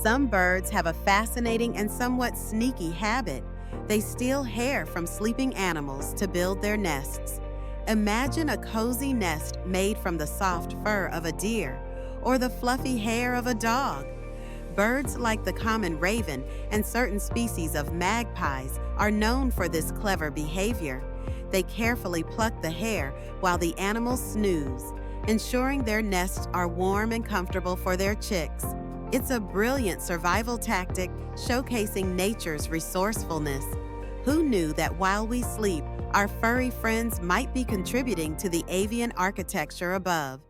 Some birds have a fascinating and somewhat sneaky habit. They steal hair from sleeping animals to build their nests. Imagine a cozy nest made from the soft fur of a deer or the fluffy hair of a dog. Birds like the common raven and certain species of magpies are known for this clever behavior. They carefully pluck the hair while the animals snooze, ensuring their nests are warm and comfortable for their chicks. It's a brilliant survival tactic showcasing nature's resourcefulness. Who knew that while we sleep, our furry friends might be contributing to the avian architecture above?